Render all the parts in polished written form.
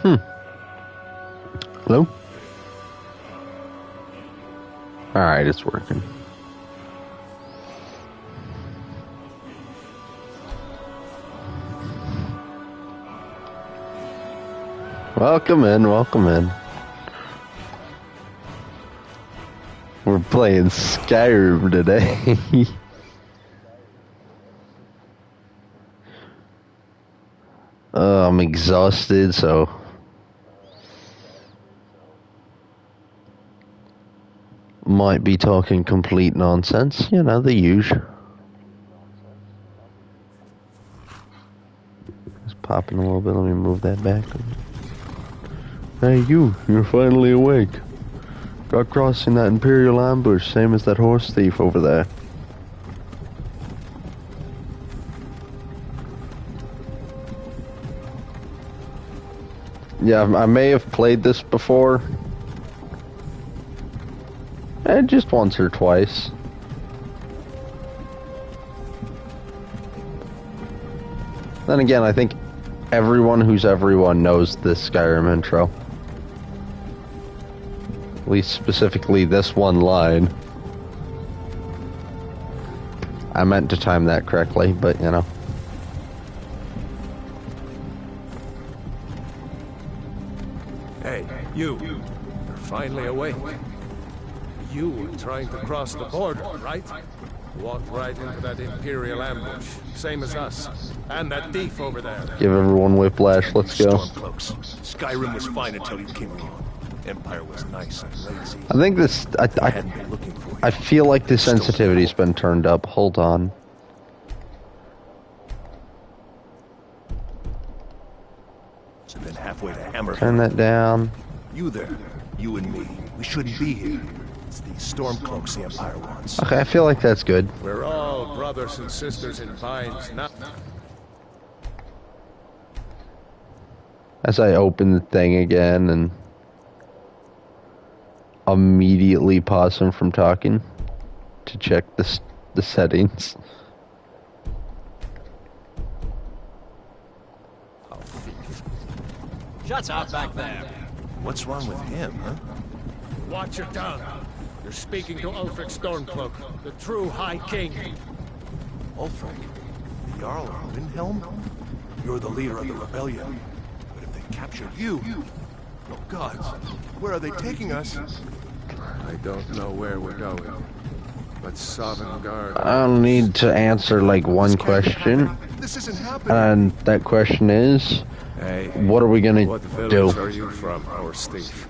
Hello? Alright, it's working. Welcome in, welcome in. We're playing Skyrim today. I'm exhausted, so might be talking complete nonsense, you know, the usual. Just popping a little bit, let me move that back. Hey you're finally awake. Got crossing that Imperial ambush, same as that horse thief over there. Yeah, I may have played this before. Just once or twice. Then again, I think everyone who's everyone knows this Skyrim intro. At least specifically this one line. I meant to time that correctly, but you know. Hey, you're finally awake. You were trying to cross the border, right? Walked right into that Imperial ambush, same as us. And that thief over there. Give everyone whiplash, let's go. Stormcloaks. Skyrim was fine until you came along. Empire was nice and lazy. I think this... I feel like the sensitivity's been turned up. Hold on. So then halfway to Hammer. Turn that down. You there. You and me. We shouldn't be here. It's these Stormcloaks the Empire wants. Okay, I feel like that's good. We're all brothers and sisters in binds now. As I open the thing again and immediately pause him from talking to check the settings. Shut up back there. What's wrong with him, huh? Watch your tongue. You're speaking to Ulfric Stormcloak, the true High King. Ulfric? The Jarl of Windhelm? You're the leader of the rebellion. But if they captured you... Oh gods, where are they taking us? I don't know where we're going, but Sovngarde... I'll need to answer like one question. This isn't happening. And that question is... Hey, what are we gonna what village do? are you from, horse thief?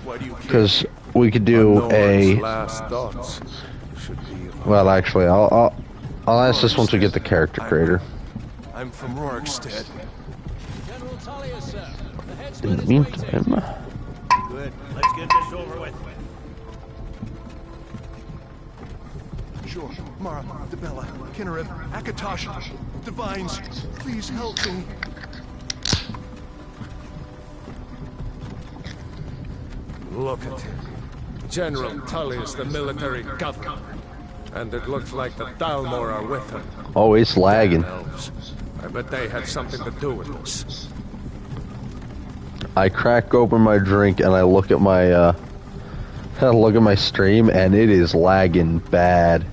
Why do you care? Because we could do a... last thoughts should be... Well, actually, I'll ask this once we get the character creator. I'm from Rorikstead. General Tullius, sir. The In headsman the is meantime... Good. Let's get this over with. Sure, Mara, Debella, Kinneret, Akatosh, Divines, please help me. Look at him. General Tullius, the military governor. And it looks like the Dalmor are with him. Oh, it's lagging. Elves. I bet they had something to do with this. I crack open my drink and I look at my stream and it is lagging bad.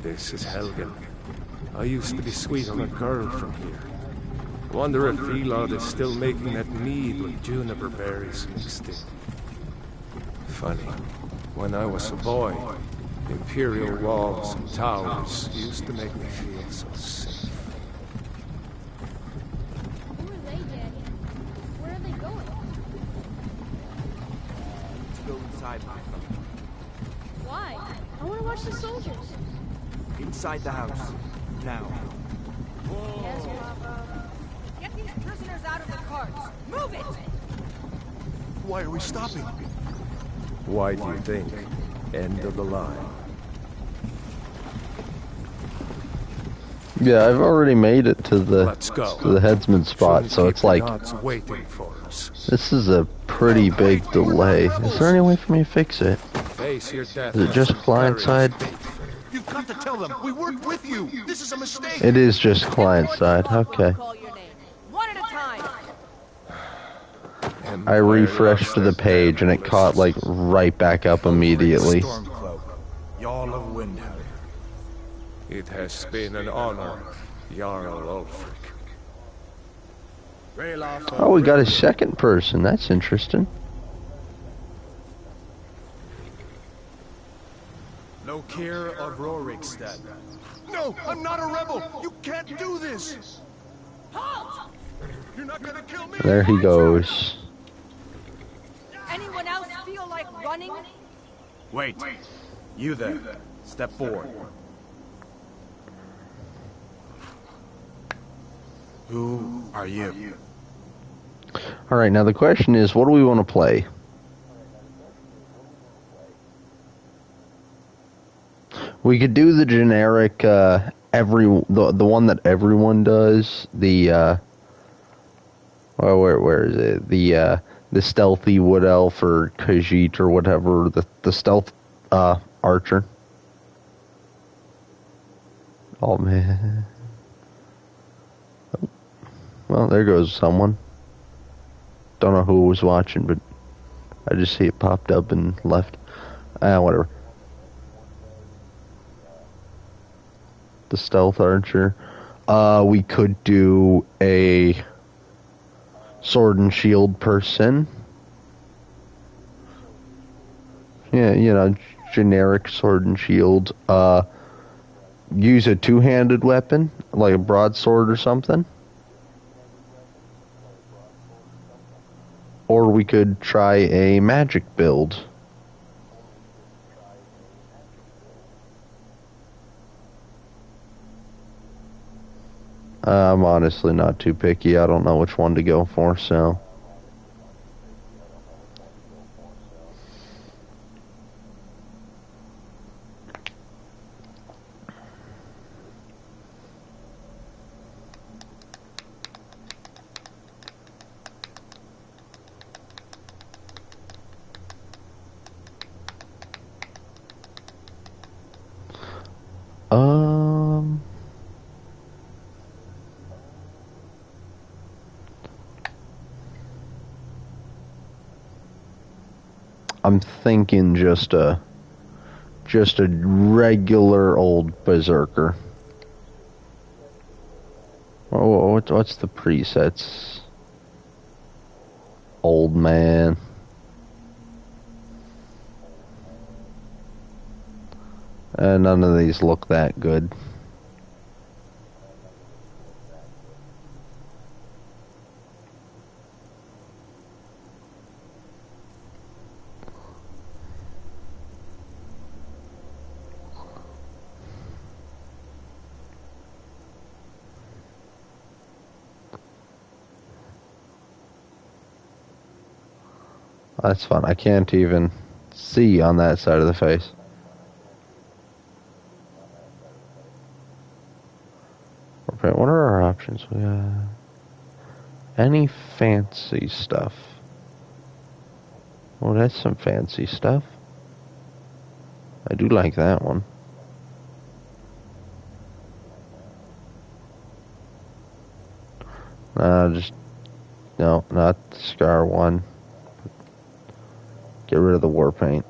This is Helgen. I used to be sweet on a girl from here. Wonder if Elod is still making that mead with juniper berries mixed in. Funny. When I was a boy, imperial walls and towers used to make me feel so safe. Who are they, Daddy? Where are they going? To go inside. Why? I want to watch the soldiers. Inside the house. Now. Yes, Papa. Get these prisoners out of the carts. Move it! Why are we stopping? Why do you think? End of the line. Yeah, I've already made it to Let's go. the headsman spot, so it's like waiting for us. this is a pretty big delay. Is there any way for me to fix it? Face your death. Is it just client side? You've got to tell them we worked with you. This is a mistake. It is just client side. Okay. Call your name. I refreshed the page and it caught like right back up immediately. Stormcloak, Jarl of Windhelm. It has been an honor, Jarl Ulfric. Oh, we got a second person. That's interesting. No care of Rorikstead. No, I'm not a rebel. You can't do this. Halt! You're not gonna kill me. There he goes. Anyone else feel like running? Wait. You there. Step forward. Who are you? Alright, now the question is, what do we want to play? We could do the generic, the one that everyone does, where is it? The stealthy wood elf or Khajiit or whatever, the stealth, archer. Oh man. Well, there goes someone. Don't know who was watching, but I just see it popped up and left. Whatever. The stealth archer. We could do a sword and shield person. Yeah, you know, generic sword and shield. Use a two-handed weapon, like a broadsword or something. Or we could try a magic build. I'm honestly not too picky. I don't know which one to go for, so... I'm thinking just a regular old berserker. Oh, what's the presets? Old man. None of these look that good. That's fun. I can't even see on that side of the face. Okay, what are our options? We got any fancy stuff. Oh, that's some fancy stuff. I do like that one. No, not the Scar one. Get rid of the war paint.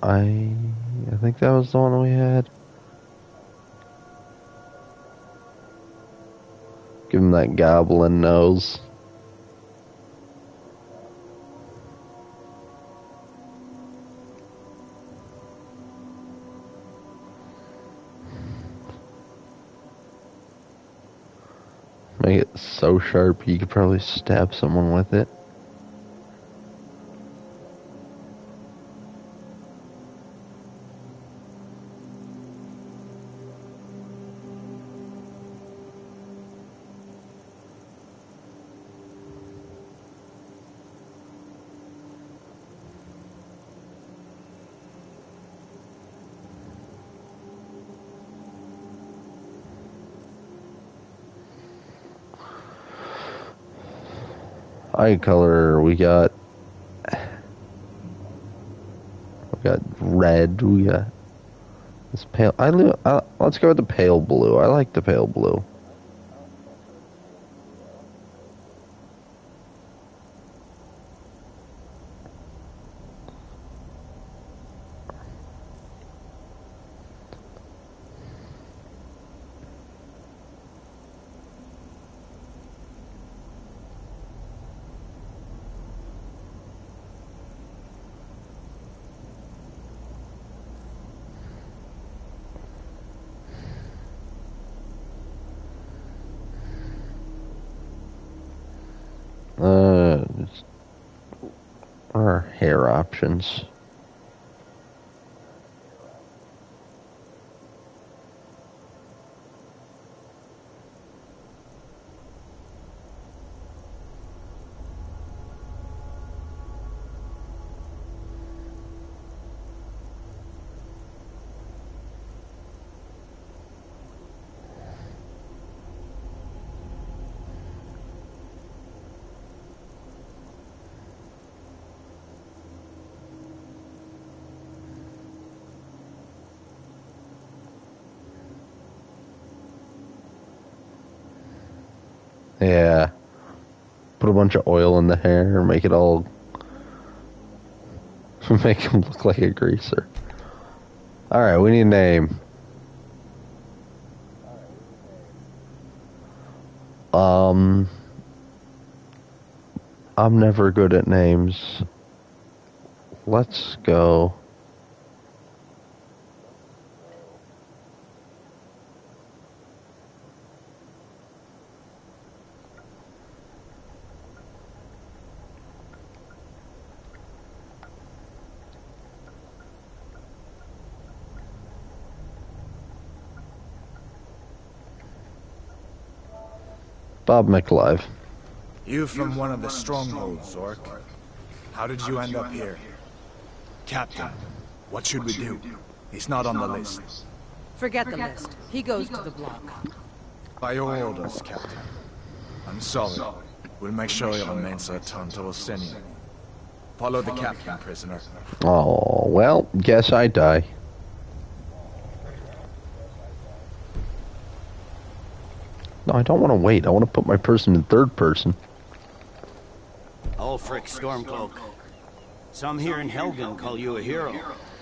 I think that was the one we had. Give him that goblin nose. Make it so sharp you could probably stab someone with it. Eye color, we got red, we got this pale. Let's go with the pale blue. I like the pale blue. hair options. Yeah. Put a bunch of oil in the hair, make it all... make him look like a greaser. Alright, we need a name. I'm never good at names. Let's go... Bob McLive. You from one of the strongholds, Orc. How did you end up here? Captain, what should we do? He's not on the list. Forget the list. He goes to the block. By your orders, Captain. I'm sorry. We'll make sure your remains are turned to Osenian. Follow the captain, prisoner. Oh, well, guess I die. No, I don't want to wait. I want to put my person in third person. Ulfric Stormcloak. Some here in Helgen call you a hero,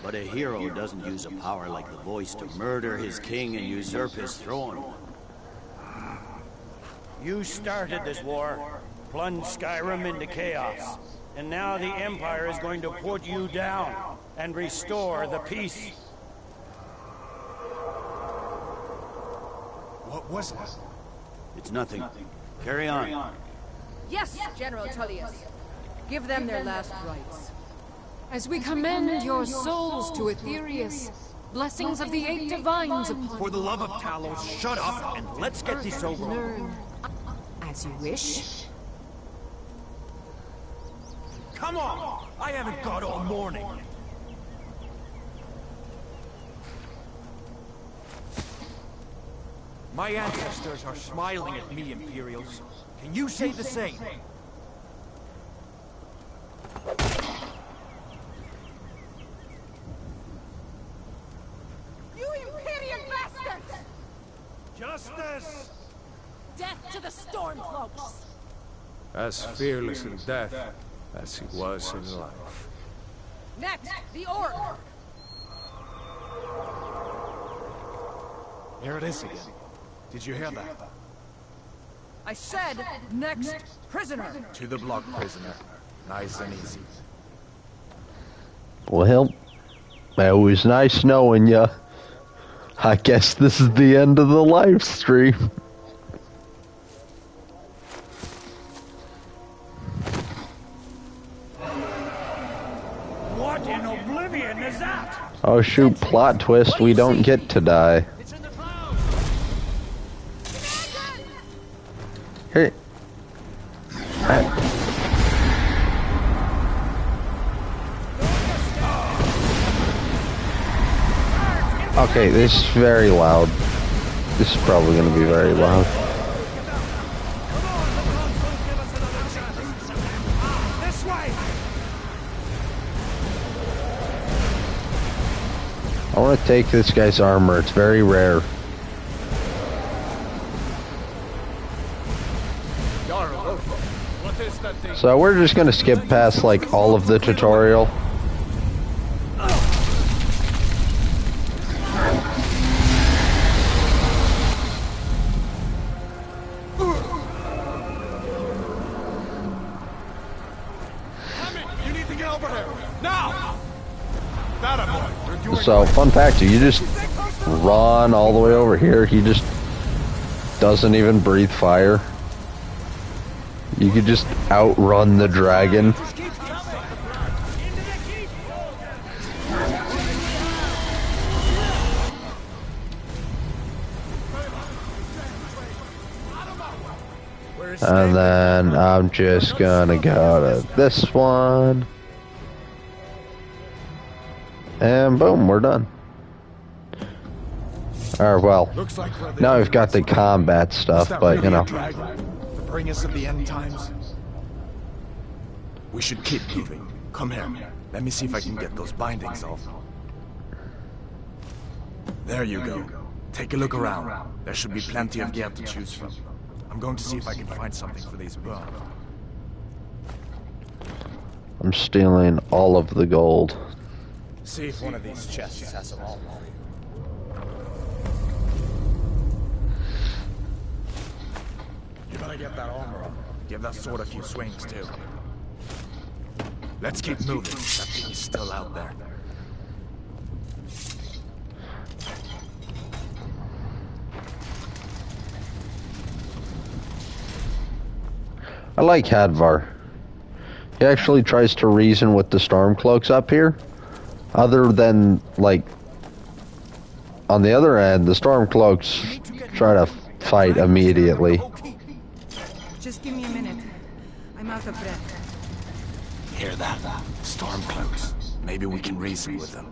but a hero doesn't use a power like the voice to murder his king and usurp his throne. You started this war, plunged Skyrim into chaos, and now the Empire is going to put you down and restore the peace. What was it? It's nothing. Carry on. Yes, General Tullius. Give them their last rites. As we commend your souls to Aetherius, blessings of the eight divines upon For the love of Talos, shut up and let's get this over with. learn. As you wish. Come on! I haven't got all morning. My ancestors are smiling at me, Imperials. Can you say the same? You Imperial bastards! Justice! Death to the Stormcloaks! As fearless in death as he was in life. Next, the Orc! Here it is again. Did you hear that? I said, next prisoner! To the block, prisoner. Nice and easy. Well, it was nice knowing ya. I guess this is the end of the live stream. What in oblivion is that? Oh shoot, plot twist, we don't get to die. It's in the clouds. Hey. Okay, this is very loud. This is probably going to be very loud. This way! I want to take this guy's armor. It's very rare. What is that thing? So we're just going to skip past like all of the tutorial. You need to get over there! Now! That boy, you're doing So, fun fact, you just run all the way over here. He just doesn't even breathe fire. You could just outrun the dragon. And then I'm just gonna go to this one. And boom, we're done. Or well, now we've got the combat stuff, but you know. The bringers of the end times. We should keep moving. Come here. Let me see if I can get those bindings off. There you go. Take a look around. There should be plenty of gear to choose from. I'm going to see if I can find something for these burns. I'm stealing all of the gold. See if one of these chests has some armor. You better get that armor on. Give that sword a few swings too. Let's keep moving. That thing is still out there. I like Hadvar. He actually tries to reason with the Stormcloaks up here. Other than, like, on the other end, the Stormcloaks try to fight immediately. Just give me a minute. I'm out of breath. Hear that? Stormcloaks. Maybe we can reason with them.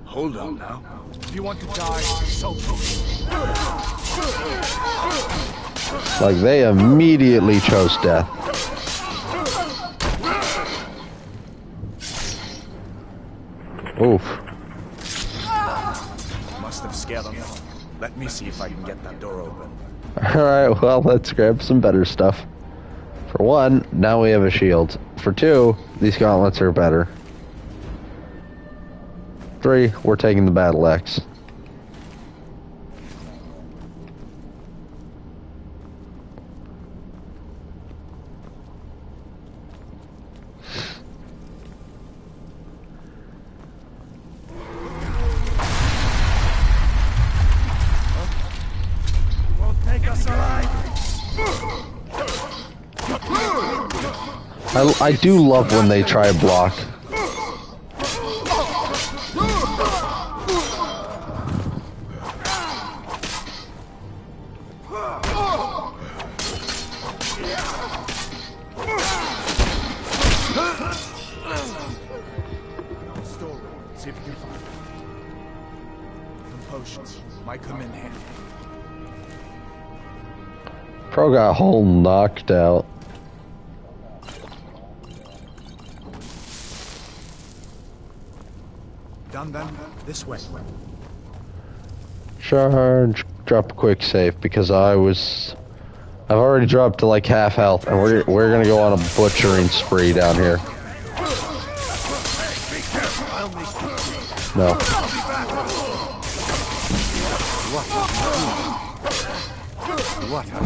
Hold on now. If you want to die, so Like, they immediately chose death. Oof. must have scared them. Let me see if I can get that door open. Alright, well, let's grab some better stuff. For one, now we have a shield. For two, these gauntlets are better. 3, we're taking the battle axe. I do love when they try to block. See if you can find it. Some potions might come in handy. Pro got whole knocked out. Done then? This way. Charge. Drop a quick save because I've already dropped to like half health, and we're gonna go on a butchering spree down here. No. What are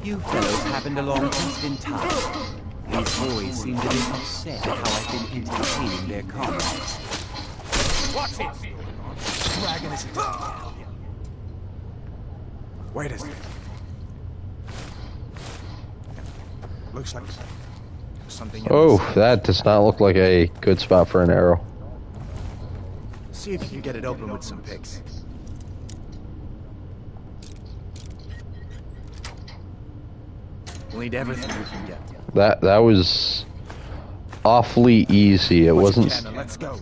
you? You fellows happened along just in time. These boys seem to be upset at how I've been entertaining their comrades. Watch it! Dragon is Wait a second. Looks like something else. Oh, that does not look like a good spot for an arrow. See if you can get it open with some picks. We'll need everything we can get. That was awfully easy. It wasn't. Let's go.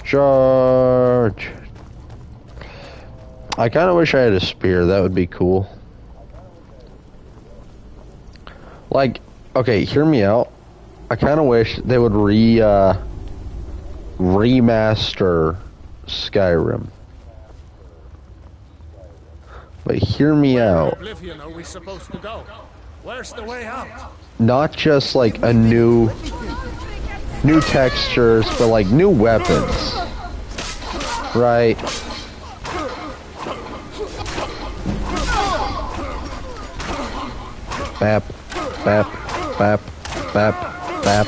Charge. I kind of wish I had a spear. That would be cool. Like, okay, hear me out. I kind of wish they would remaster Skyrim. But hear me out. Oblivion are we supposed to go? Where's the way out? Not just like a new textures, but like new weapons. Right? Bap, bap, bap, bap, bap.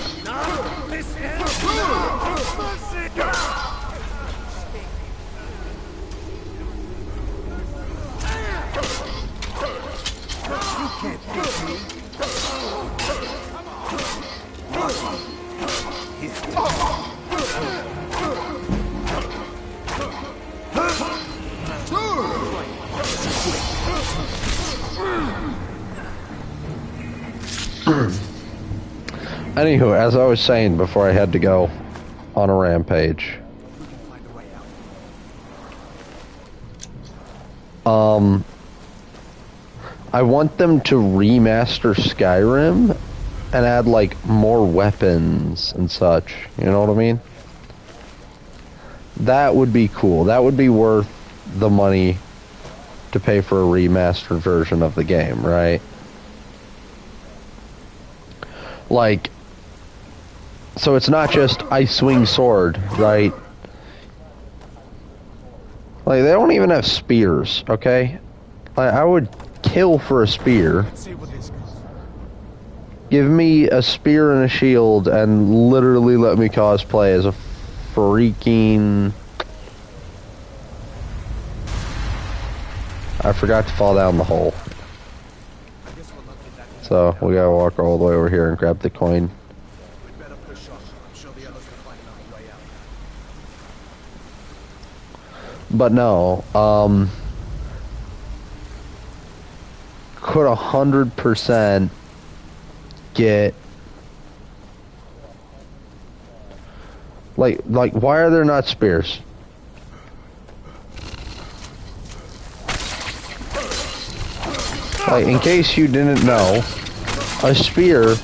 Anywho, as I was saying before I had to go on a rampage. I want them to remaster Skyrim and add like more weapons and such. You know what I mean? That would be cool. That would be worth the money to pay for a remastered version of the game, right? Like, so it's not just I swing sword, right? Like, they don't even have spears, okay? Like, I would kill for a spear. Give me a spear and a shield and literally let me cosplay as a freaking... I forgot to fall down the hole. So, we gotta walk all the way over here and grab the coin. But no, could 100% get like why are there not spears? Like, in case you didn't know, a spear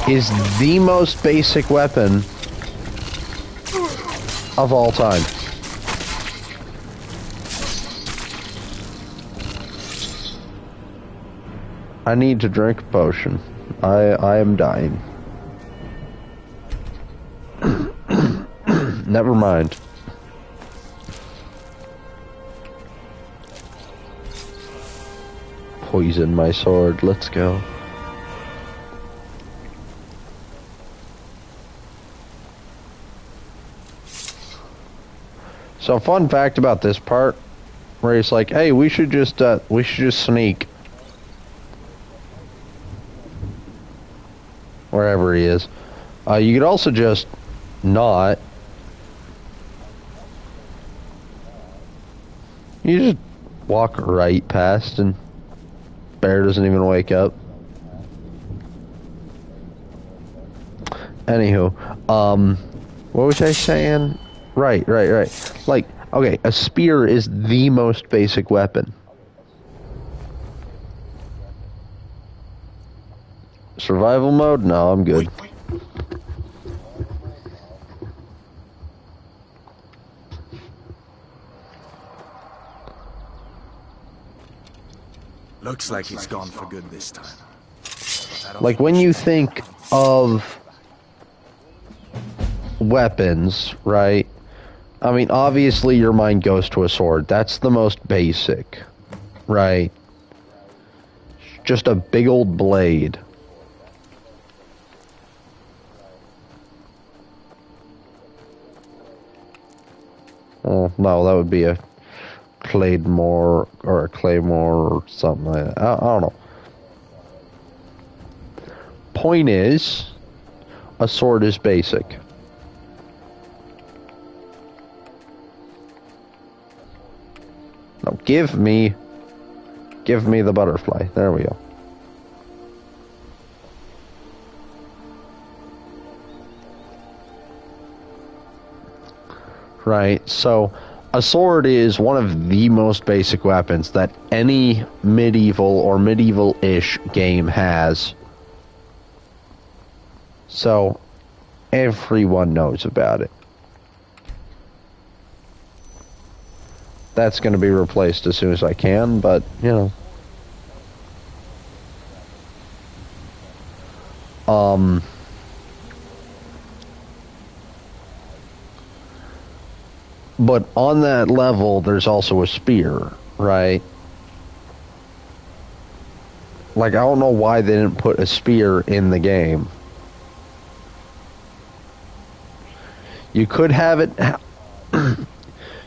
is the most basic weapon of all time. I need to drink a potion. I am dying. Never mind. Poison my sword. Let's go. So, fun fact about this part, where he's like, "Hey, we should just sneak." Wherever he is. You could also just not. You just walk right past and bear doesn't even wake up. Anywho, what was I saying? Right. Like, okay, a spear is the most basic weapon. Survival mode? No, I'm good. Looks like he's gone for good this time. Like, when you think of weapons, right? I mean, obviously your mind goes to a sword. That's the most basic, right? Just a big old blade. Oh, no, that would be a claymore or a claymore or something like that. I don't know. Point is, a sword is basic. Now give me the butterfly. There we go. Right, so a sword is one of the most basic weapons that any medieval or medieval-ish game has. So, everyone knows about it. That's going to be replaced as soon as I can, but, you know. But on that level, there's also a spear, right? Like, I don't know why they didn't put a spear in the game. You could have it...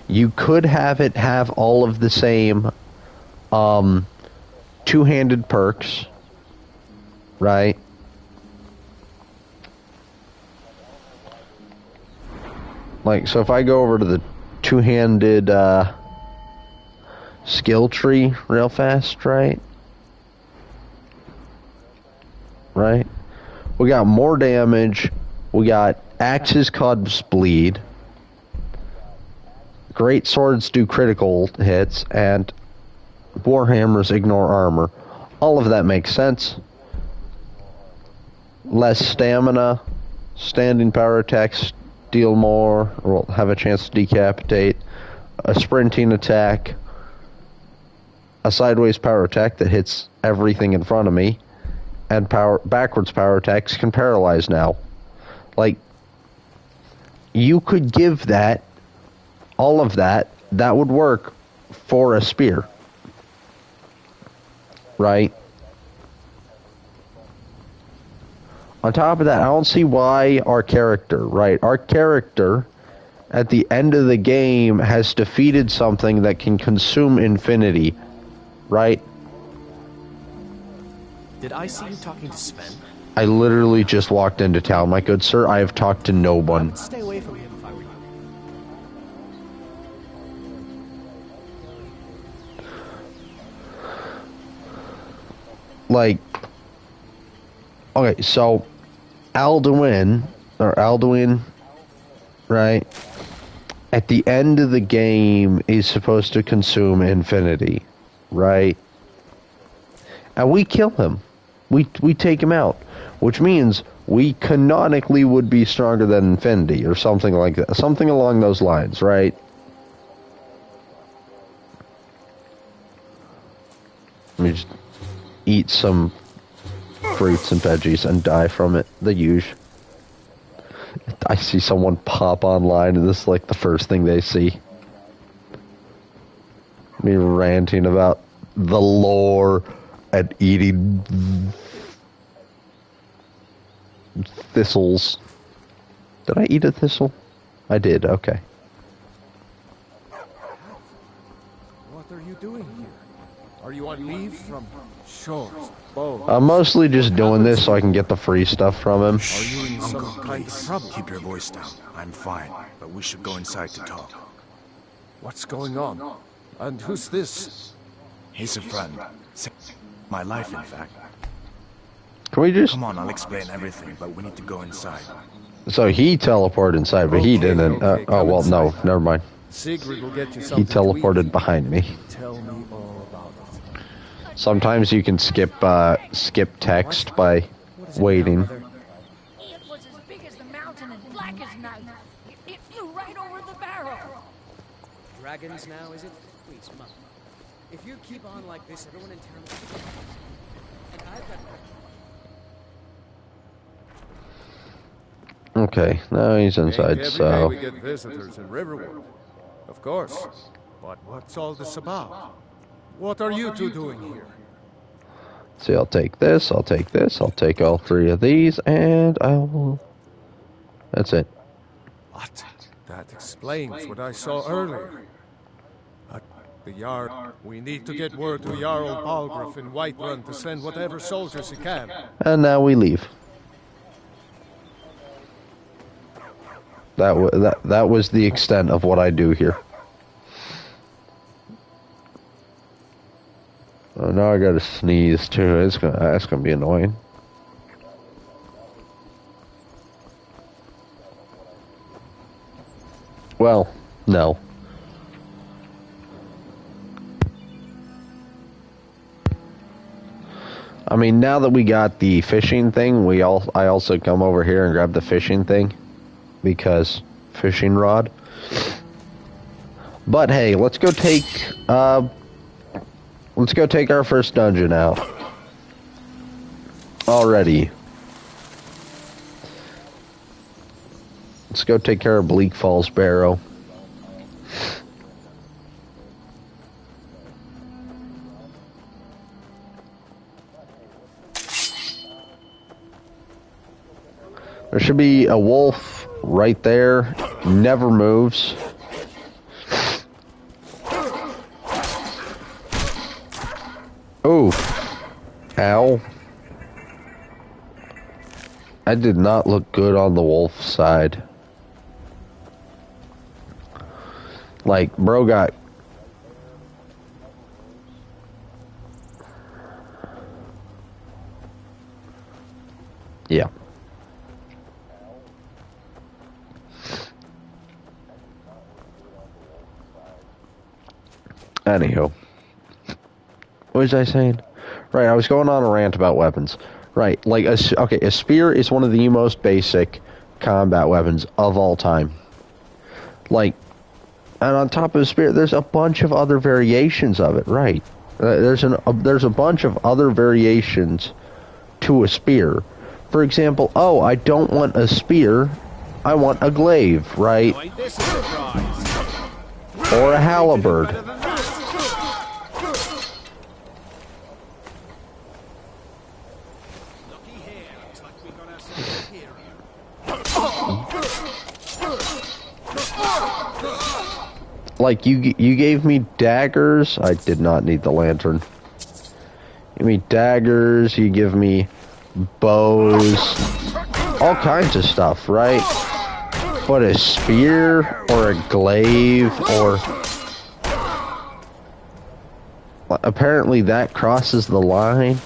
you could have it have all of the same two-handed perks, right? Like, so if I go over to the two-handed skill tree real fast, right? Right? We got more damage. We got axes cause bleed. Great swords do critical hits, and warhammers ignore armor. All of that makes sense. Less stamina, standing power attacks deal more, or will have a chance to decapitate. A sprinting attack, a sideways power attack that hits everything in front of me, and backwards power attacks can paralyze now. Like, you could give that, all of that, that would work for a spear. Right? On top of that, I don't see why our character, right? Our character, at the end of the game, has defeated something that can consume infinity. Right? Did I see you talking to Sven? I literally just walked into town, my good sir. I have talked to no one. Stay away from him if I were you. Like, okay, so Alduin, right? At the end of the game, is supposed to consume infinity, right? And we kill him. We take him out, which means we canonically would be stronger than infinity, or something like that, something along those lines, right? Let me just eat some fruits and veggies and die from it. The usual. I see someone pop online and this is like the first thing they see. Me ranting about the lore and eating thistles. Did I eat a thistle? I did, okay. What are you doing here? Are you on leave from shores, bows? I'm mostly just doing this so I can get the free stuff from him. Are you in some Uncle, kind of please, trouble? keep your voice down. I'm fine, but we should go inside to talk. What's going on? And who's this? He's a friend. My life, in fact. Can we just... Come on, I'll explain everything, but we need to go inside. So he teleported inside, but he didn't. Okay, Oh, well, come no, inside. never mind. Sigrid will get you He something to teleported eat. behind me. Tell me all about it. Sometimes you can skip text by waiting. It was as big as the mountain and black as night. It flew right over the barrel. Dragons now, is it? Please, Mom. If you keep on like this, everyone in town will... And I've got... Okay, now he's inside, Every day so... we get visitors in Riverwood. Of course. But what's all this about? What are you two doing here? See, I'll take this, I'll take this, I'll take all three of these, and I will... That's it. What? That explains what I saw earlier. At the Yard, we need to get word to Jarl Balgruuf in Whiterun to send whatever soldiers he can. And now we leave. That was the extent of what I do here. Oh, now I gotta sneeze too. That's gonna be annoying. Well, no. I mean, now that we got the fishing thing, I also come over here and grab the fishing thing. Because fishing rod. But hey, let's go take our first dungeon out. Already. Let's go take care of Bleak Falls Barrow. There should be a wolf right there. Never moves. Oh. Ow. That did not look good on the wolf side. Like, bro got... Yeah. Anywho. What was I saying? Right, I was going on a rant about weapons. Right, like, a spear is one of the most basic combat weapons of all time. Like, and on top of the spear, there's a bunch of other variations of it, right? There's a bunch of other variations to a spear. For example, oh, I don't want a spear, I want a glaive, right? Or a halberd. Like, you gave me daggers. I did not need the lantern. You give me daggers, you give me bows, all kinds of stuff, right? But a spear or a glaive or... Apparently that crosses the line.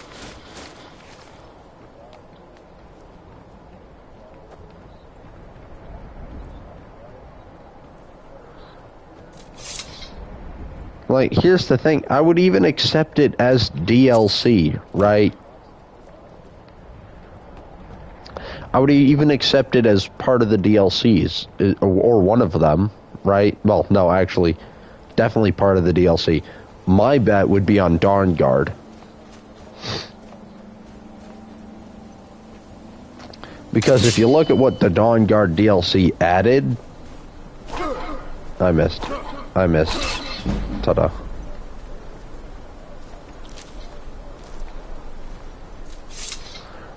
Like, here's the thing. I would even accept it as DLC, right? I would even accept it as part of the DLCs, or one of them, right? Well, no, actually, definitely part of the DLC. My bet would be on Dawn Guard. Because if you look at what the Dawn Guard DLC added... I missed. Ta-da.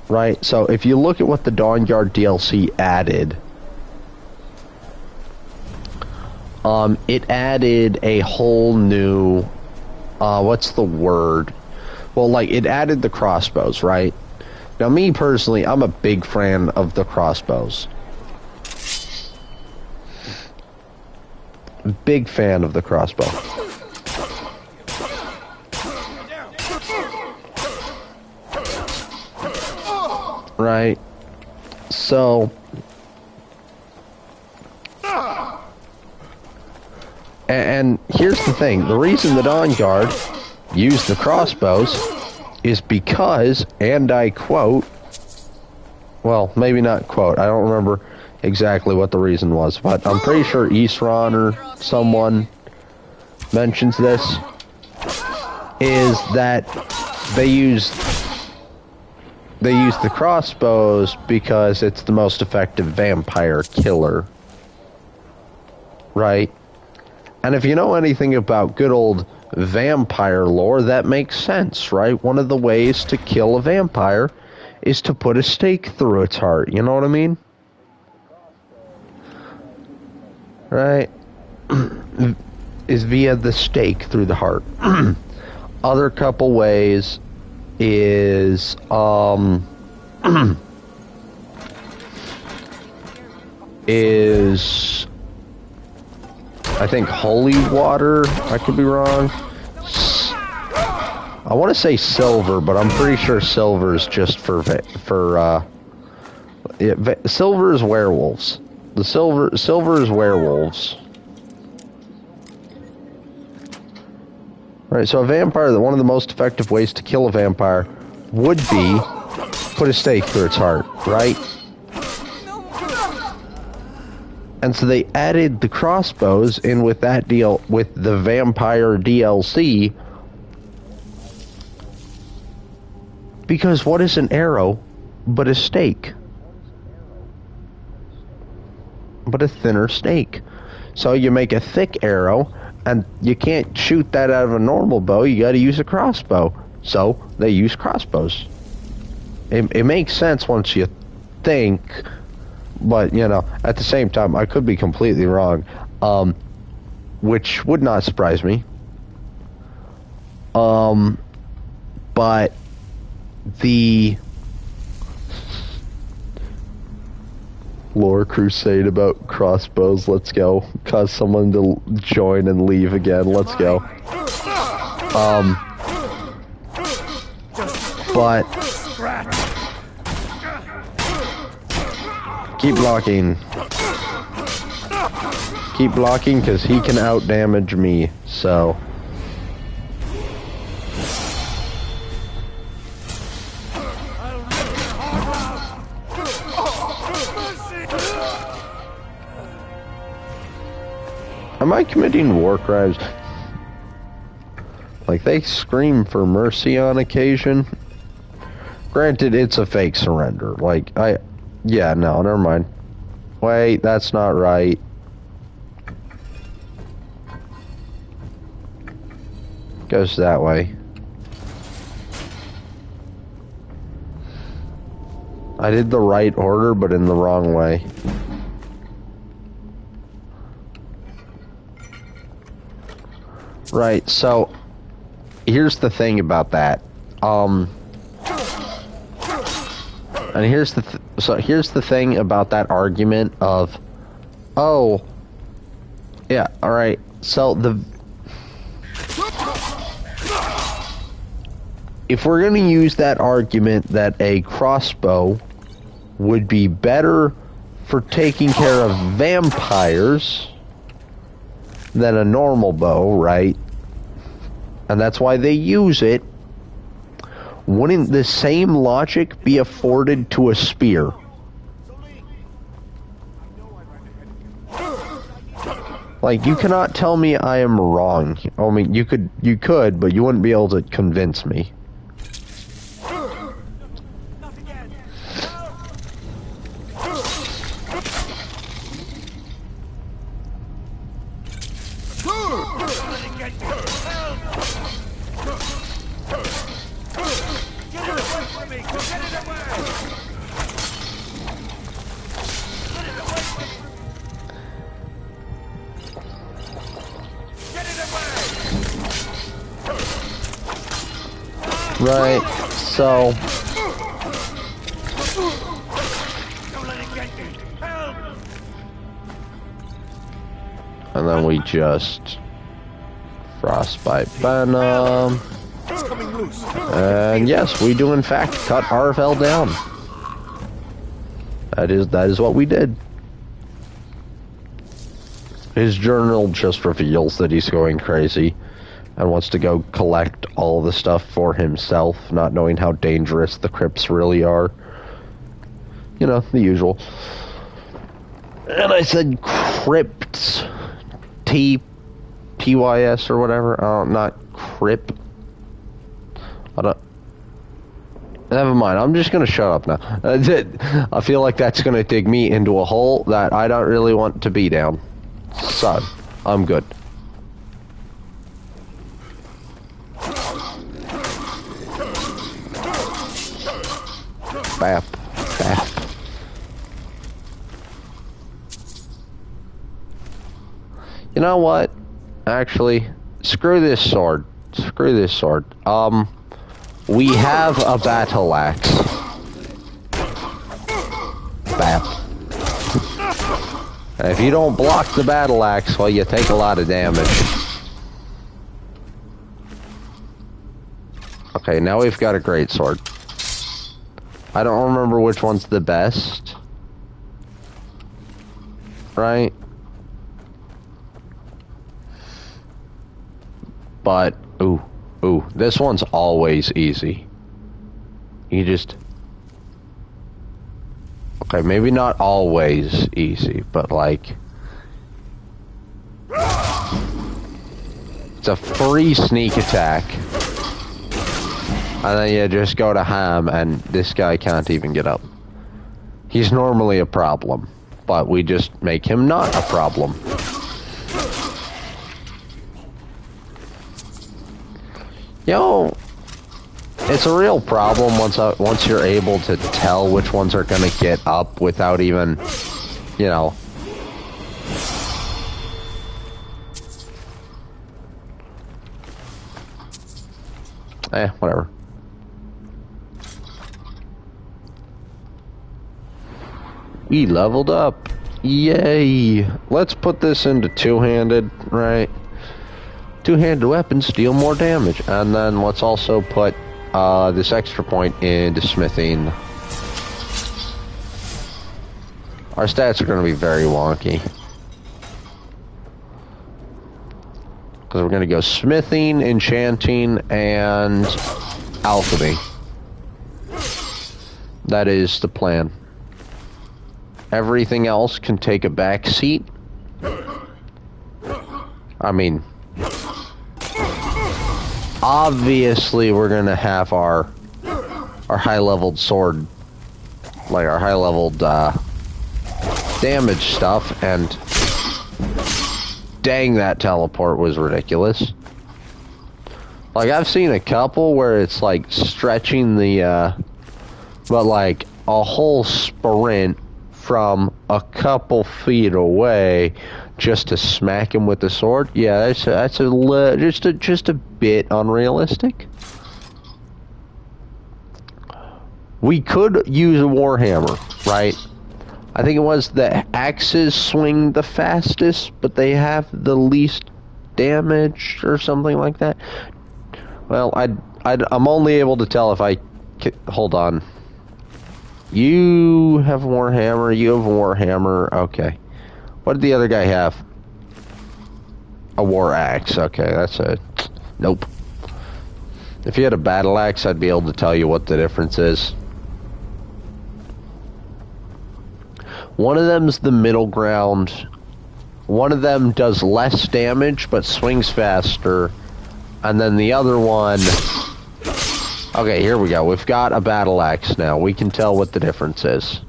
Right, so if you look at what the Dawn Guard DLC added, it added a whole new, what's the word? Well, like, it added the crossbows, right? Now, me personally, I'm a big fan of the crossbows. Big fan of the crossbow. Right? So... And here's the thing. The reason the Dawn Guard used the crossbows is because, and I quote... Well, maybe not quote. I don't remember exactly what the reason was, but I'm pretty sure Isran or someone mentions this, is that they use the crossbows because it's the most effective vampire killer, right? And if you know anything about good old vampire lore, that makes sense, right? One of the ways to kill a vampire is to put a stake through its heart, you know what I mean? Right? Is via the stake through the heart. Other couple ways is is I think holy water. I could be wrong. I want to say silver, but I'm pretty sure silver is just for silver is werewolves. The silver is werewolves. Right, so a vampire, one of the most effective ways to kill a vampire would be put a stake through its heart, right? And so they added the crossbows in with that deal, with the vampire DLC, because what is an arrow but a stake? But a thinner stake. So you make a thick arrow, and you can't shoot that out of a normal bow, you gotta use a crossbow. So they use crossbows. It makes sense once you think, but, you know, at the same time, I could be completely wrong, which would not surprise me. But Lore crusade about crossbows. Let's go. Cause someone to join and leave again. Let's go. But keep blocking. Keep blocking because he can out damage me. So. Am I committing war crimes? Like, they scream for mercy on occasion. Granted, it's a fake surrender. Like, yeah, no, never mind. Wait, that's not right. Goes that way. I did the right order, but in the wrong way. Right, so here's the thing about that. And here's the thing about that argument of, oh, yeah, all right. So if we're going to use that argument that a crossbow would be better for taking care of vampires than a normal bow, right? And that's why they use it. Wouldn't the same logic be afforded to a spear? Like, you cannot tell me I am wrong. I mean, you could, but you wouldn't be able to convince me. Right, so and then we just frostbite venom, and yes, we do in fact cut Arvel down. That is what we did. His journal just reveals that he's going crazy and wants to go collect all the stuff for himself, not knowing how dangerous the crypts really are. You know, the usual. And I said crypts. T-Y-S or whatever. Not crypt. Never mind, I'm just gonna shut up now. That's it. I feel like that's gonna dig me into a hole that I don't really want to be down. So, I'm good. Bap. Bap. You know what? Actually, screw this sword. Screw this sword. We have a battle axe. Bap. And if you don't block the battle axe, well, you take a lot of damage. Okay, now we've got a great sword. I don't remember which one's the best. Right? But, ooh, this one's always easy. You just... Okay, maybe not always easy, but like... It's a free sneak attack. And then you just go to ham, and this guy can't even get up. He's normally a problem, but we just make him not a problem. Yo, it's a real problem once you're able to tell which ones are gonna get up without even, you know. Whatever. We leveled up. Yay. Let's put this into two-handed, right? Two-handed weapons deal more damage. And then let's also put this extra point into smithing. Our stats are going to be very wonky. Because we're going to go smithing, enchanting, and alchemy. That is the plan. Everything else can take a back seat. I mean, obviously we're going to have our high-leveled sword, like our high-leveled damage stuff, and dang, that teleport was ridiculous. Like, I've seen a couple where it's like stretching the but like a whole sprint from a couple feet away just to smack him with the sword. Yeah, that's just a bit unrealistic. We could use a warhammer, right? I think it was the axes swing the fastest, but they have the least damage or something like that. Well, I'm only able to tell if I... Hold on. You have warhammer, you have warhammer, okay. What did the other guy have? A war axe, okay, that's it. Nope. If you had a battle axe, I'd be able to tell you what the difference is. One of them's the middle ground. One of them does less damage, but swings faster. And then the other one... Okay, here we go. We've got a battle axe now. We can tell what the difference is.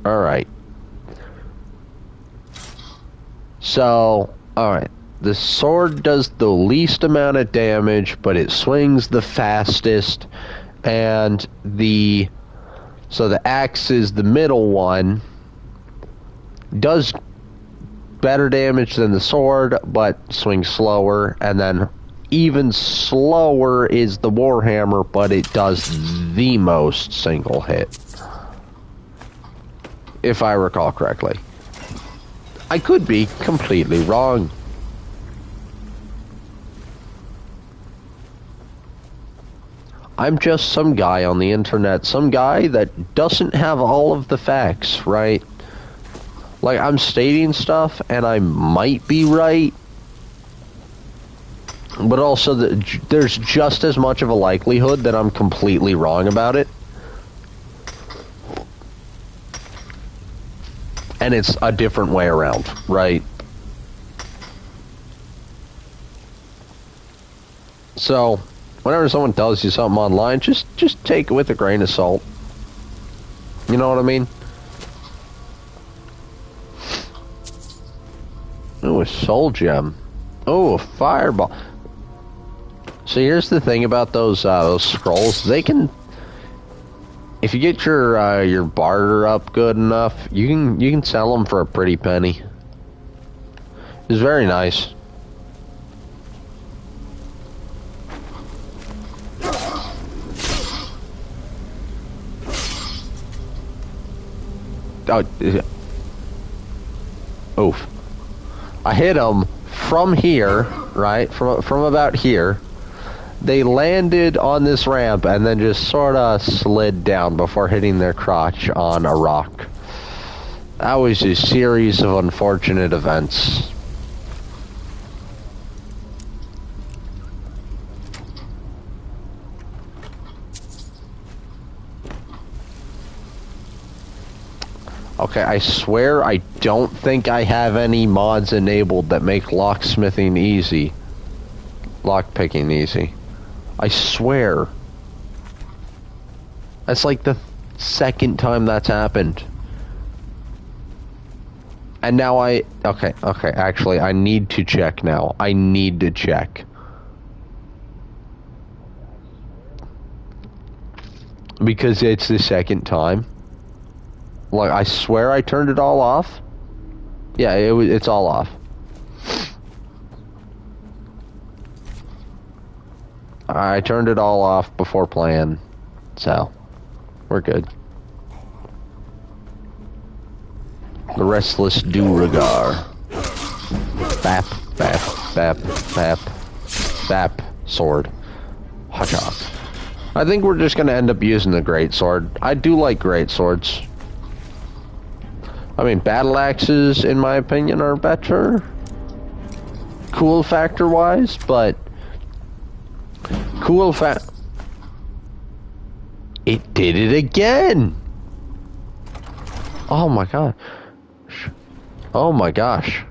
Alright. So, alright. The sword does the least amount of damage, but it swings the fastest. And the... So the axe is the middle one. Does better damage than the sword, but swings slower. And then even slower is the warhammer, but it does the most single hit. If I recall correctly. I could be completely wrong. I'm just some guy on the internet, some guy that doesn't have all of the facts, right? Like, I'm stating stuff, and I might be right, but also there's just as much of a likelihood that I'm completely wrong about it. And it's a different way around, right? So... whenever someone tells you something online, just take it with a grain of salt. You know what I mean? Oh, a soul gem. Oh, a fireball. So here's the thing about those scrolls. They can, if you get your barter up good enough, you can sell them for a pretty penny. It's very nice. Oof. I hit them from here, right? From about here. They landed on this ramp and then just sort of slid down before hitting their crotch on a rock. That was a series of unfortunate events. Okay, I swear I don't think I have any mods enabled that make locksmithing easy. Lockpicking easy. I swear. That's like the second time that's happened. And now okay, actually, I need to check now. I need to check. Because it's the second time. Like, I swear I turned it all off. Yeah, it's all off. I turned it all off before playing, so we're good. The restless Duergar. Bap, bap, bap, bap, bap, sword. Hachok. I think we're just gonna end up using the great sword. I do like great swords. I mean, battle axes, in my opinion, are better. Cool factor wise, but it did it again. Oh my god. Oh my gosh.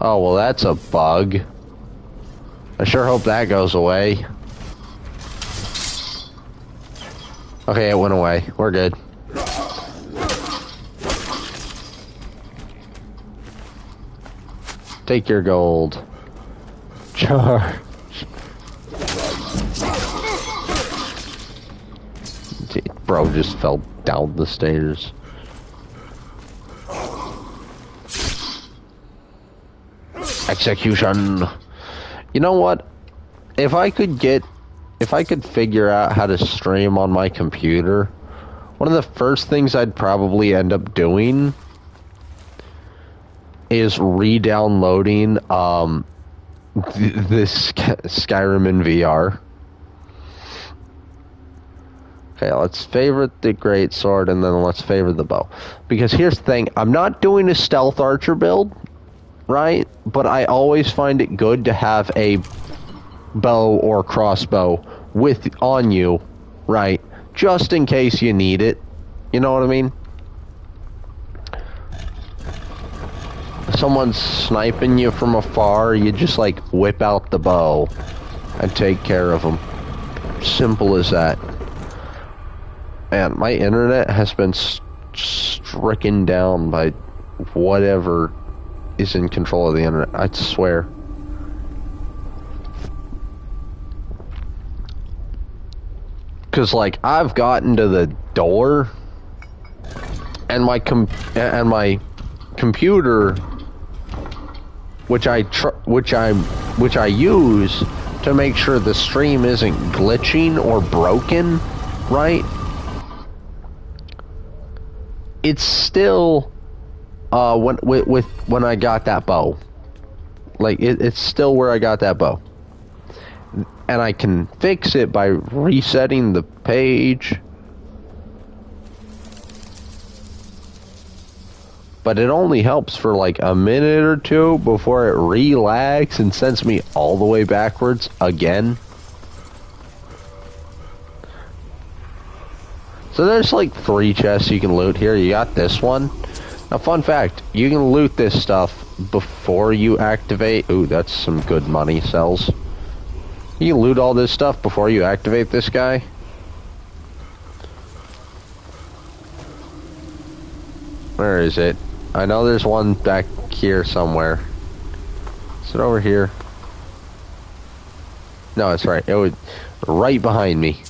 Oh, well, that's a bug. I sure hope that goes away. Okay, it went away. We're good. Take your gold. Charge. Bro just fell down the stairs. Execution. You know what? If I could figure out how to stream on my computer, one of the first things I'd probably end up doing is re-downloading this Skyrim in VR. Okay, let's favorite the great sword and then let's favorite the bow. Because here's the thing, I'm not doing a stealth archer build, right? But I always find it good to have a bow or crossbow on you, right? Just in case you need it. You know what I mean? If someone's sniping you from afar, you just like whip out the bow and take care of them. Simple as that. Man, my internet has been stricken down by whatever is in control of the internet. I swear. Cause like I've gotten to the door, and my computer, which I use to make sure the stream isn't glitching or broken, right? It's still when I got that bow, like it's still where I got that bow. And I can fix it by resetting the page. But it only helps for like a minute or two before it relags and sends me all the way backwards again. So there's like 3 chests you can loot here. You got this one. Now, fun fact, you can loot this stuff before you activate. Ooh, that's some good money cells. You can loot all this stuff before you activate this guy. Where is it? I know there's one back here somewhere. Is it over here? No, it's right. It was right behind me.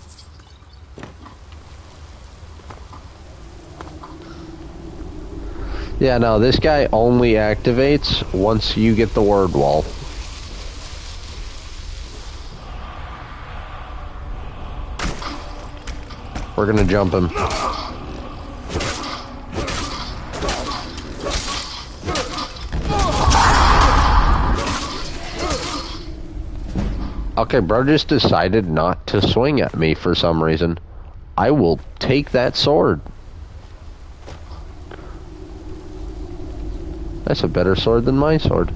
Yeah, no, this guy only activates once you get the word wall. We're gonna jump him. Okay, bro just decided not to swing at me for some reason. I will take that sword. That's a better sword than my sword.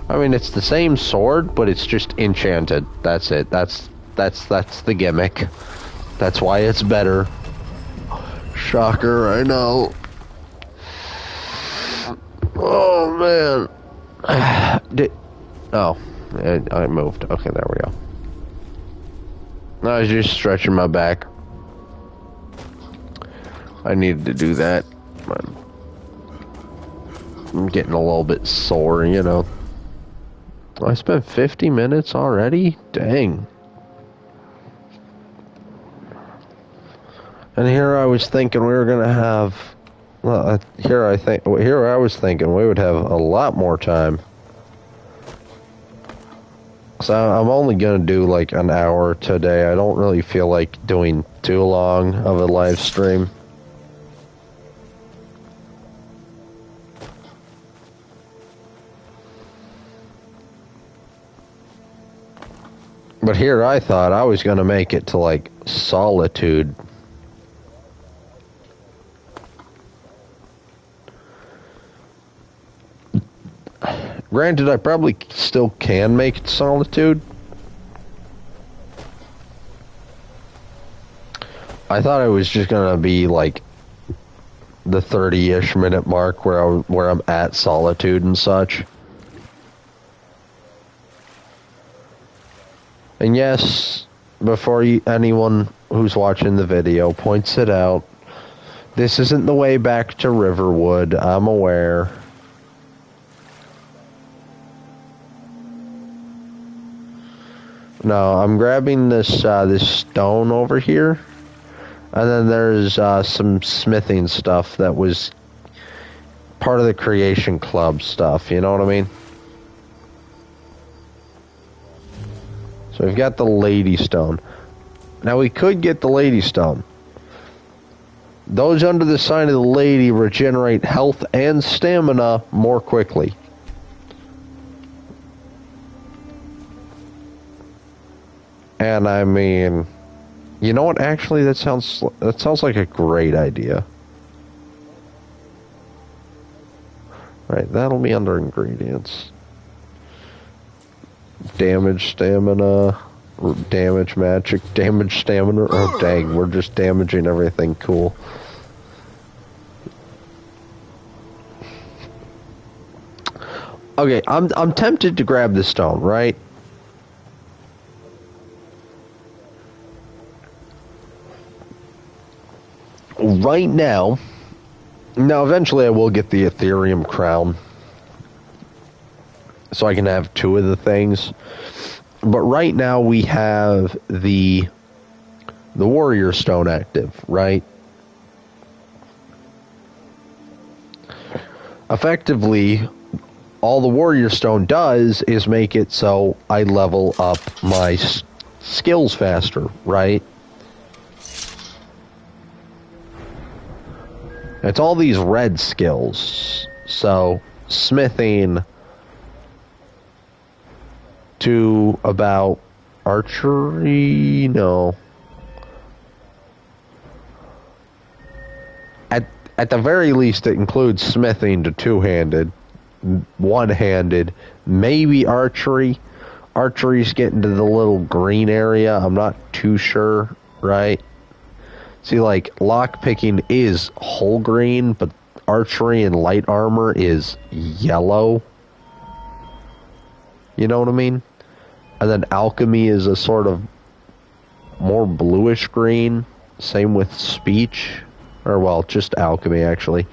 I mean, it's the same sword, but it's just enchanted. That's it. That's the gimmick. That's why it's better. Shocker, I know. Oh, man. I moved. Okay, there we go. I was just stretching my back. I needed to do that. I'm getting a little bit sore, you know. I spent 50 minutes already? Dang. And here I was thinking we were gonna have. Well, here I was thinking we would have a lot more time. So I'm only going to do like an hour today. I don't really feel like doing too long of a live stream. But here I thought I was going to make it to like Solitude. Granted, I probably still can make it Solitude. I thought it was just gonna be like the 30-ish minute mark where I'm at Solitude and such. And yes, before anyone who's watching the video points it out, this isn't the way back to Riverwood. I'm aware. No, I'm grabbing this this stone over here, and then there's some smithing stuff that was part of the Creation Club stuff. You know what I mean? So we've got the Lady Stone. Now we could get the Lady Stone. Those under the sign of the Lady regenerate health and stamina more quickly. And I mean, you know what? Actually, that sounds like a great idea. Right, that'll be under ingredients. Damage, stamina, damage, magic, damage, stamina. Oh dang, we're just damaging everything. Cool. Okay, I'm tempted to grab the stone, right? Right now, eventually I will get the Ethereum crown, so I can have two of the things. But right now we have the Warrior Stone active, right? Effectively, all the Warrior Stone does is make it so I level up my skills faster, right? It's all these red skills. So, smithing to about archery, no. At the very least, it includes smithing to two-handed, one-handed, maybe archery. Archery's getting to the little green area. I'm not too sure, right? See, like, lockpicking is whole green, but archery and light armor is yellow. You know what I mean? And then alchemy is a sort of more bluish green. Same with speech. Or, well, just alchemy, actually.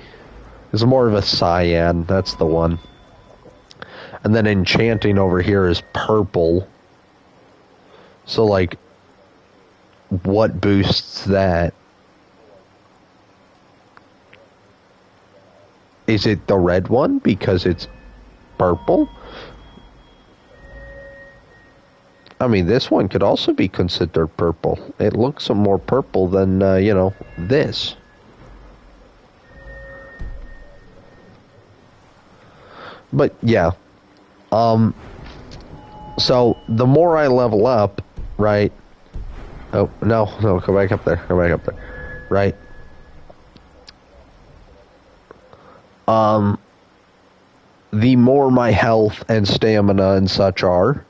It's more of a cyan. That's the one. And then enchanting over here is purple. So, like, what boosts that? Is it the red one because it's purple? I mean, this one could also be considered purple. It looks more purple than, you know, this. But, yeah. So, the more I level up, right? Oh, no, go back up there. Go back up there. Right? The more my health and stamina and such are,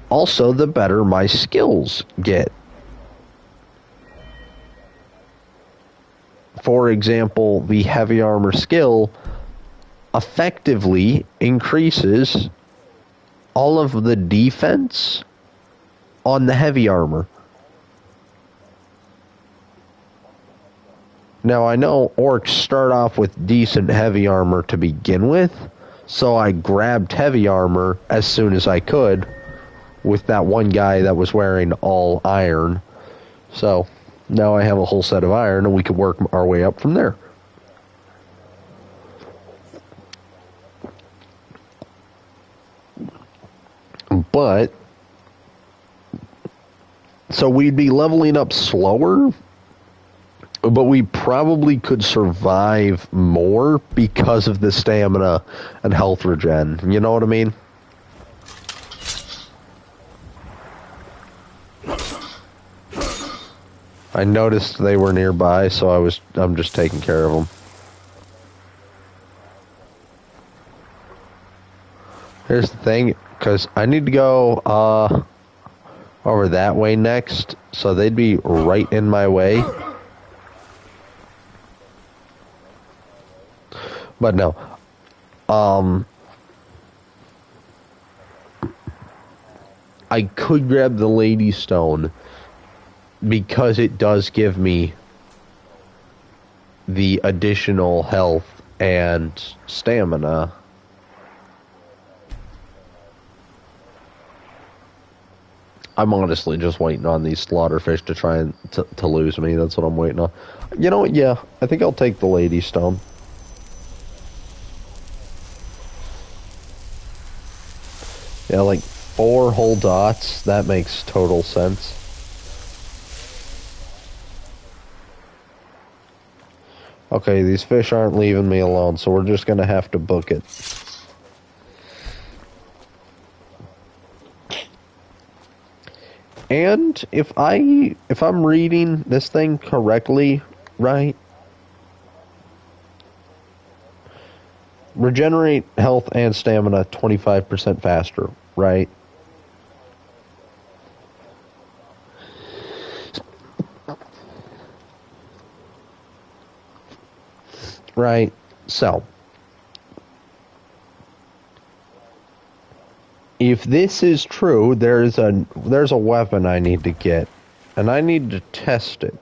also the better my skills get. For example, the heavy armor skill effectively increases all of the defense on the heavy armor. Now, I know orcs start off with decent heavy armor to begin with, so I grabbed heavy armor as soon as I could with that one guy that was wearing all iron. So, now I have a whole set of iron, and we can work our way up from there. But So we'd be leveling up slower, but we probably could survive more because of the stamina and health regen. You know what I mean? I noticed they were nearby, so I'm just taking care of them. Here's the thing, because I need to go over that way next, so they'd be right in my way. But no. I could grab the Lady Stone because it does give me the additional health and stamina. I'm honestly just waiting on these slaughterfish to try and to lose me. That's what I'm waiting on. You know what? Yeah, I think I'll take the Lady Stone. Yeah, like 4 whole dots. That makes total sense. Okay, these fish aren't leaving me alone, so we're just gonna have to book it. And if I'm reading this thing correctly, right? Regenerate health and stamina 25% faster, right? Right. So, if this is true, there's a weapon I need to get, and I need to test it.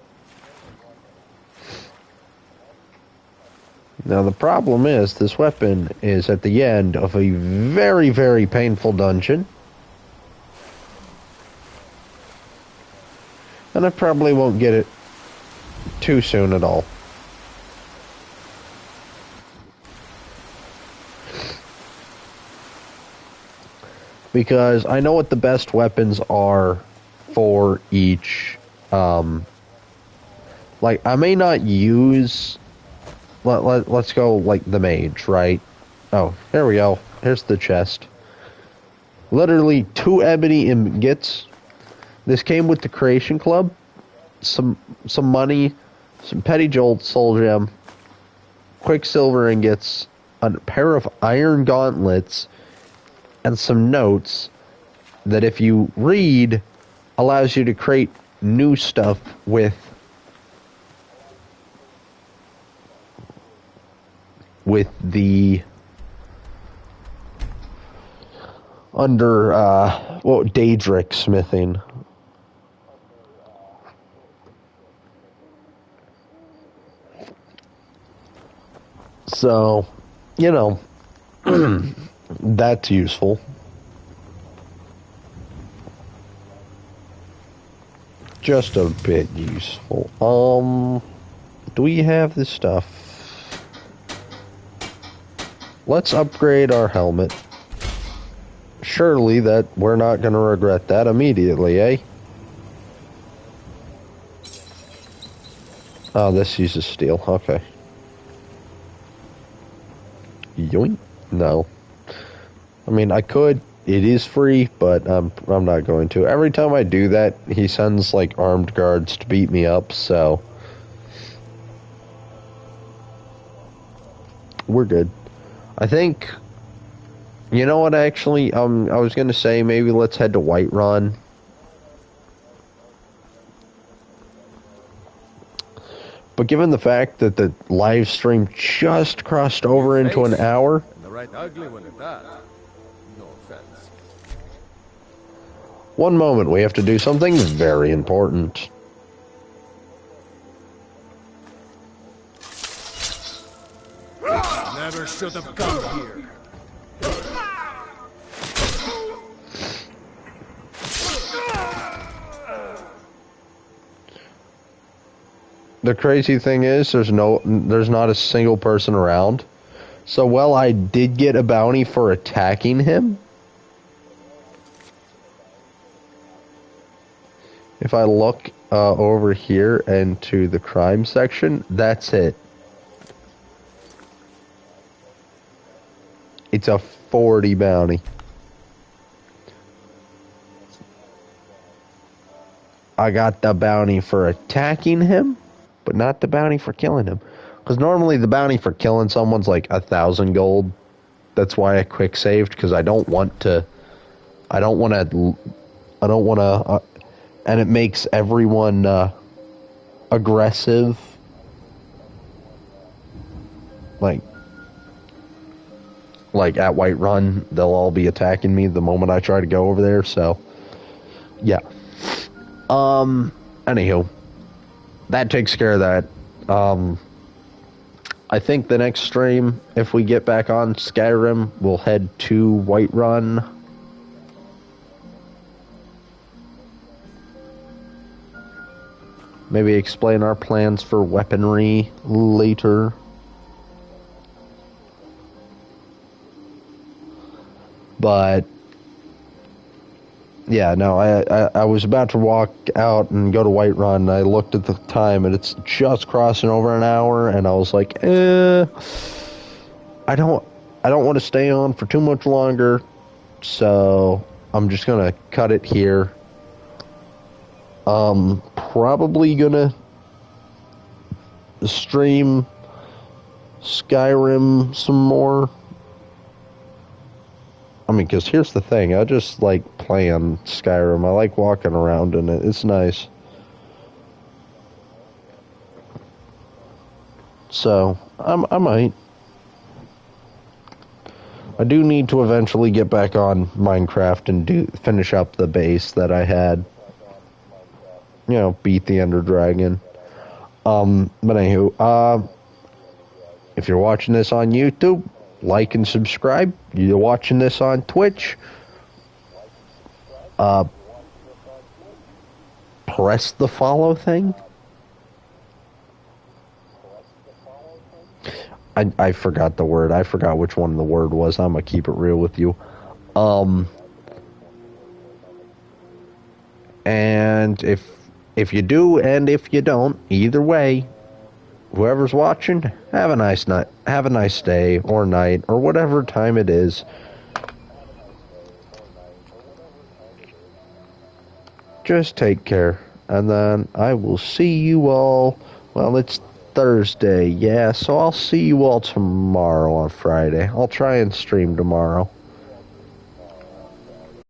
Now the problem is this weapon is at the end of a very, very painful dungeon. And I probably won't get it too soon at all. Because I know what the best weapons are for each, like, I may not use, let's go, like, the mage, right? Oh, here we go. Here's the chest. Literally 2 ebony ingots. This came with the Creation Club. Some money, some petty jolt, soul gem, quicksilver ingots, a pair of iron gauntlets, and some notes that if you read allows you to create new stuff with the under Daedric smithing. So, you know, that's useful. Just a bit useful. Do we have this stuff? Let's upgrade our helmet. Surely that we're not going to regret that immediately, eh? Oh, this uses steel. Okay. Yoink. No. I mean, I could. It is free, but I'm not going to. Every time I do that, he sends, like, armed guards to beat me up, so we're good. I think, you know what, actually, I was going to say maybe let's head to Whiterun. But given the fact that the live stream just crossed over into an hour, And the right ugly one at that. No offense. one moment, we have to do something very important. Never should have come here. The crazy thing is, there's not a single person around. So, well, I did get a bounty for attacking him. If I look over here into the crime section, that's it. It's a 40 bounty. I got the bounty for attacking him, but not the bounty for killing him. Because normally the bounty for killing someone's like 1,000 gold. That's why I quick saved, because I don't want to, and it makes everyone aggressive. Like at Whiterun, they'll all be attacking me the moment I try to go over there, so yeah. Anywho, that takes care of that. I think the next stream, if we get back on Skyrim, we'll head to Whiterun. Maybe explain our plans for weaponry later. But yeah, no, I was about to walk out and go to Whiterun. I looked at the time and it's just crossing over an hour, and I was like, I don't want to stay on for too much longer, so I'm just gonna cut it here. Probably gonna stream Skyrim some more. I mean, because here's the thing, I just like playing Skyrim. I like walking around in it. It's nice. So, I might. I do need to eventually get back on Minecraft and finish up the base that I had. You know, beat the Ender Dragon. But anywho, if you're watching this on YouTube, like and subscribe. You're watching this on Twitch, press the follow thing. I forgot the word. I forgot which one the word was. I'm gonna keep it real with you. And if you do and if you don't, either way, whoever's watching, have a nice night, have a nice day or night or whatever time it is. Just take care, and then I will see you all. Well, it's Thursday, yeah, so I'll see you all tomorrow on Friday. I'll try and stream tomorrow.